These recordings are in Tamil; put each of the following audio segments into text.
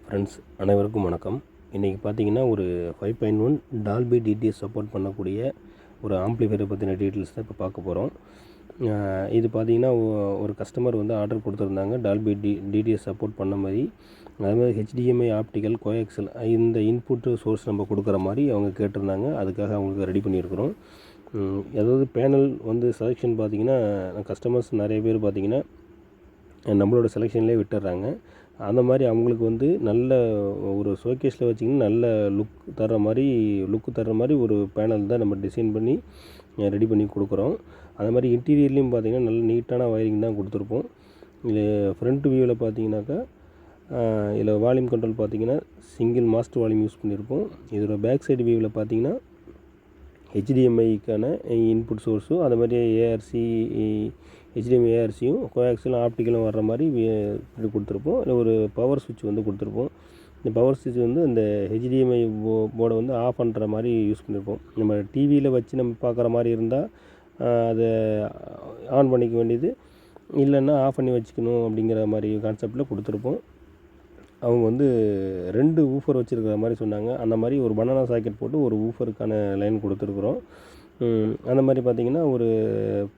ஃப்ரெண்ட்ஸ் அனைவருக்கும் வணக்கம். இன்றைக்கி பார்த்தீங்கன்னா ஒரு 5.1 டால்பி டிடிஎஸ் சப்போர்ட் பண்ணக்கூடிய ஒரு ஆம்ப்ளிஃபையரை பற்றின டீட்டெயில்ஸ் தான் இப்போ பார்க்க போகிறோம். இது பார்த்தீங்கன்னா ஒரு கஸ்டமர் வந்து ஆர்டர் கொடுத்துருந்தாங்க டால்பி டிடிஎஸ் சப்போர்ட் பண்ண மாதிரி. அதேமாதிரி ஹெச்டிஎம்ஐ ஆப்டிக்கல் கோஆக்சியல் இந்த இன்புட்டு சோர்ஸ் நம்ம கொடுக்குற மாதிரி அவங்க கேட்டிருந்தாங்க. அதுக்காக அவங்களுக்கு ரெடி பண்ணியிருக்கிறோம். அதாவது பேனல் வந்து செலெக்ஷன் பார்த்திங்கன்னா கஸ்டமர்ஸ் நிறைய பேர் பார்த்திங்கன்னா நம்மளோட செலெக்ஷன்லேயே விட்டுடுறாங்க. அந்த மாதிரி அவங்களுக்கு வந்து நல்ல ஒரு ஷோகேஸில் வச்சிங்கன்னா நல்ல லுக்கு தர்ற மாதிரி ஒரு பேனல் தான் நம்ம டிசைன் பண்ணி ரெடி பண்ணி கொடுக்குறோம். அது மாதிரி இன்டீரியர்லேயும் பார்த்திங்கன்னா நல்ல நீட்டான வயரிங் தான் கொடுத்துருப்போம். இது ஃப்ரண்ட் வியூவில் பார்த்தீங்கன்னாக்கா இதில் வால்யூம் கண்ட்ரோல் பார்த்திங்கன்னா சிங்கிள் மாஸ்டர் வால்யூம் யூஸ் பண்ணியிருப்போம். இதோட பேக் சைடு வியூவில் பார்த்திங்கன்னா ஹெச்டிஎம்ஐக்கான இன்புட் சோர்ஸும் அது மாதிரி ஹெச்டிஎம்ஐ ஏஆர்சியும் கோஆக்சியலும் ஆப்டிக்கலும் வர்ற மாதிரி கொடுத்துருப்போம். இல்லை ஒரு பவர் சுவிட்ச் வந்து கொடுத்துருப்போம். இந்த பவர் சுவிட்ச் வந்து இந்த ஹெச்டிஎம்ஐ போர்டை வந்து ஆஃப் பண்ணுற மாதிரி யூஸ் பண்ணியிருப்போம். நம்ம டிவியில் வச்சு நம்ம பார்க்குற மாதிரி இருந்தால் அதை ஆன் பண்ணிக்க வேண்டியது, இல்லைன்னா ஆஃப் பண்ணி வச்சுக்கணும் அப்படிங்கிற மாதிரி கான்செப்டில் கொடுத்துருப்போம். அவங்க வந்து 2 ஊஃபர் வச்சுருக்கிற மாதிரி சொன்னாங்க. அந்த மாதிரி ஒரு பனானா சாக்கெட் போட்டு ஒரு ஊஃபருக்கான லைன் கொடுத்துருக்குறோம். அந்த மாதிரி பார்த்திங்கன்னா ஒரு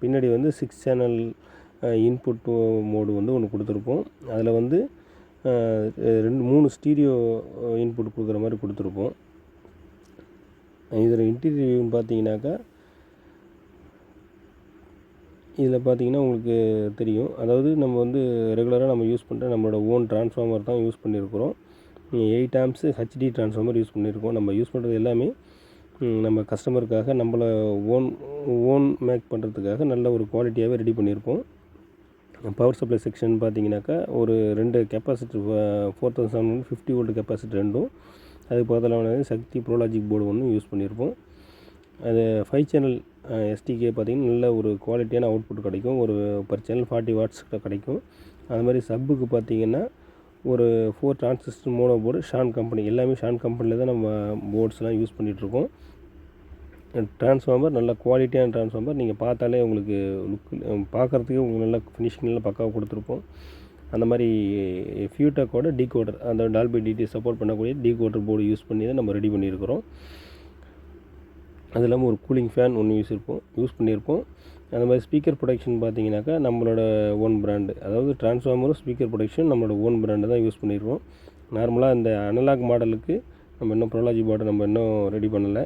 பின்னாடி வந்து 6 சேனல் இன்புட் மோடு வந்து ஒன்று கொடுத்துருப்போம். அதில் வந்து 3 ஸ்டீரியோ இன்புட் கொடுக்குற மாதிரி கொடுத்துருப்போம். இதில் இன்டீரியர் பார்த்திங்கனாக்கா இதில் பார்த்திங்கன்னா உங்களுக்கு தெரியும். அதாவது நம்ம வந்து ரெகுலராக நம்ம யூஸ் பண்ணுற நம்மளோட ஓன் ட்ரான்ஸ்ஃபார்மர் தான் யூஸ் பண்ணியிருக்கிறோம். 8 ஆம்ப்ஸ் ஹெச்டி ட்ரான்ஸ்ஃபார்மர் யூஸ் பண்ணியிருக்கோம். நம்ம யூஸ் பண்ணுறது எல்லாமே நம்ம கஸ்டமருக்காக நம்மளை ஓன் மேக் பண்ணுறதுக்காக நல்ல ஒரு குவாலிட்டியாகவே ரெடி பண்ணியிருப்போம். பவர் சப்ளை செக்ஷன் பார்த்திங்கனாக்கா ஒரு 2 கெப்பாசிட்டர் 4750 வோல்ட் கெப்பாசிட்டர் 2ம், அதுக்கு பக்கத்தில் சக்தி ப்ரோலாஜிக் போர்டு ஒன்று யூஸ் பண்ணியிருப்போம். அது 5 சேனல் எஸ்டிகே பார்த்திங்கன்னா நல்ல ஒரு குவாலிட்டியான அவுட்புட் கிடைக்கும். ஒரு பர் சேனல் 40 வாட்ஸ் கிடைக்கும். அது மாதிரி சப்புக்கு பார்த்திங்கன்னா ஒரு 4 transistor mono board Shan company, எல்லாமே ஷான் கம்பெனியில் தான் நம்ம போர்ட்ஸ்லாம் யூஸ் பண்ணிகிட்ருக்கோம். ட்ரான்ஸ்ஃபார்மர் நல்ல குவாலிட்டியான ட்ரான்ஸ்ஃபார்மர். நீங்கள் பார்த்தாலே உங்களுக்கு பார்க்குறதுக்கே உங்களுக்கு நல்ல ஃபினிஷிங்கில் பக்காவாக கொடுத்துருப்போம். அந்த மாதிரி ஃபியூடெக்கோட டீகோடர், அந்த டால்பி டிடிஎஸ் சப்போர்ட் பண்ணக்கூடிய டீகோடர் போர்டு யூஸ் பண்ணி தான் நம்ம ரெடி பண்ணியிருக்கிறோம். அது இல்லாமல் ஒரு கூலிங் ஃபேன் ஒன்று யூஸ் பண்ணியிருப்போம். அந்த மாதிரி ஸ்பீக்கர் ப்ரொடக்ஷன் பார்த்திங்கனாக்கா நம்மளோட ஓன் பிராண்டு, அதாவது ட்ரான்ஸ்ஃபார்மரும் ஸ்பீக்கர் ப்ரொடக்ஷன் நம்மளோட ஓன் பிராண்டு தான் யூஸ் பண்ணியிருக்கோம். நார்மலாக இந்த அனலாக் மாடலுக்கு நம்ம இன்னும் ப்ரோலாஜி போர்டு நம்ம இன்னும் ரெடி பண்ணலை.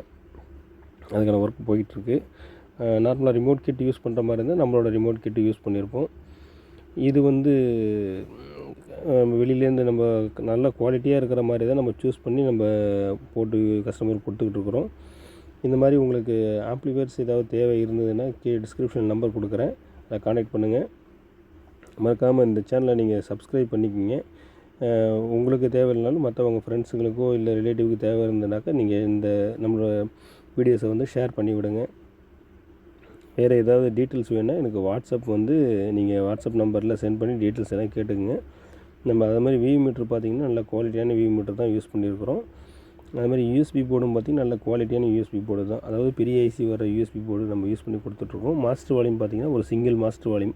அதுக்கான ஒர்க் போயிட்டுருக்கு. நார்மலாக ரிமோட் கிட் யூஸ் பண்ணுற மாதிரி இருந்தால் நம்மளோட ரிமோட் கிட்டு யூஸ் பண்ணியிருப்போம். இது வந்து வெளியிலேருந்து நம்ம நல்ல குவாலிட்டியாக இருக்கிற மாதிரி தான் நம்ம சூஸ் பண்ணி நம்ம போட்டு கஸ்டமருக்கு கொடுத்துக்கிட்டு இருக்கிறோம். இந்த மாதிரி உங்களுக்கு ஆம்ப்ளிஃபையர்ஸ் ஏதாவது தேவை இருந்ததுன்னா டிஸ்கிரிப்ஷன் நம்பர் கொடுக்குறேன், அதை கான்டாக்ட் பண்ணுங்கள். மறக்காமல் இந்த சேனலை நீங்கள் சப்ஸ்கிரைப் பண்ணிக்கோங்க. உங்களுக்கு தேவையில்லைனாலும் மற்றவங்க ஃப்ரெண்ட்ஸுங்களுக்கோ இல்லை ரிலேட்டிவ்க்கு தேவை இருந்ததுனாக்கா நீங்கள் இந்த நம்மளோட வீடியோஸை வந்து ஷேர் பண்ணி விடுங்க. வேறு ஏதாவது டீட்டெயில்ஸ் வேணுன்னா எனக்கு வாட்ஸ்அப் வந்து நீங்கள் வாட்ஸ்அப் நம்பரில் சென்ட் பண்ணி டீட்டெயில்ஸ் எல்லாம் கேட்டுக்குங்க. நம்ம அது மாதிரி விவி மீட்ரு பார்த்திங்கன்னா நல்ல குவாலிட்டியான விவி மீட்ரு தான் யூஸ் பண்ணியிருக்கிறோம். அது மாதிரி யூஎஸ்பி போர்டும் பார்த்திங்கன்னா நல்ல குவாலிட்டியான யூஎஸ்பி போர்டு தான். அதாவது பெரிய ஐசி வர யூஎஸ்பி போர்டு நம்ம யூஸ் பண்ணி கொடுத்துட்ருக்கோம். மாஸ்டர் வால்யூம் பார்த்திங்கன்னா ஒரு சிங்கிள் மாஸ்டர் வால்யூம்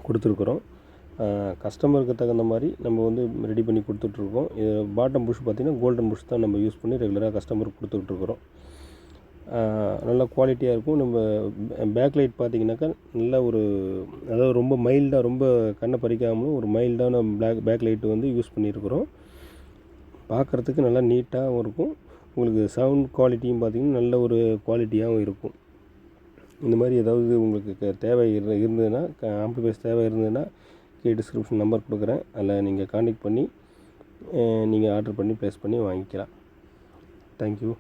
கொடுத்துருக்குறோம். கஸ்டமருக்கு தகுந்த மாதிரி நம்ம வந்து ரெடி பண்ணி கொடுத்துட்ருக்கோம். இது பாட்டம் புஷ் பார்த்திங்கன்னா கோல்டன் புஷ் தான் நம்ம யூஸ் பண்ணி ரெகுலராக கஸ்டமருக்கு கொடுத்துட்ருக்குறோம். நல்ல குவாலிட்டியாக இருக்கும். நம்ம பேக் லைட் பார்த்திங்கனாக்கா நல்ல ஒரு, அதாவது ரொம்ப மைல்டாக, ரொம்ப கண்ணை பறிக்காமலும் ஒரு மைல்டான பேக் லைட்டு வந்து யூஸ் பண்ணியிருக்கிறோம். பார்க்குறதுக்கு நல்லா நீட்டாகவும் இருக்கும். உங்களுக்கு சவுண்ட் குவாலிட்டியும் பார்த்திங்கன்னா நல்ல ஒரு குவாலிட்டியாகவும் இருக்கும். இந்த மாதிரி ஏதாவது உங்களுக்கு தேவை இருந்ததுன்னா, ஆம்ப்ளிஃபையர்ஸ் தேவை இருந்ததுன்னா டிஸ்கிரிப்ஷன் நம்பர் கொடுக்குறேன், அதில் நீங்கள் கான்டாக்ட் பண்ணி நீங்கள் ஆர்டர் பண்ணி ப்ளேஸ் பண்ணி வாங்கிக்கலாம். தேங்க்யூ.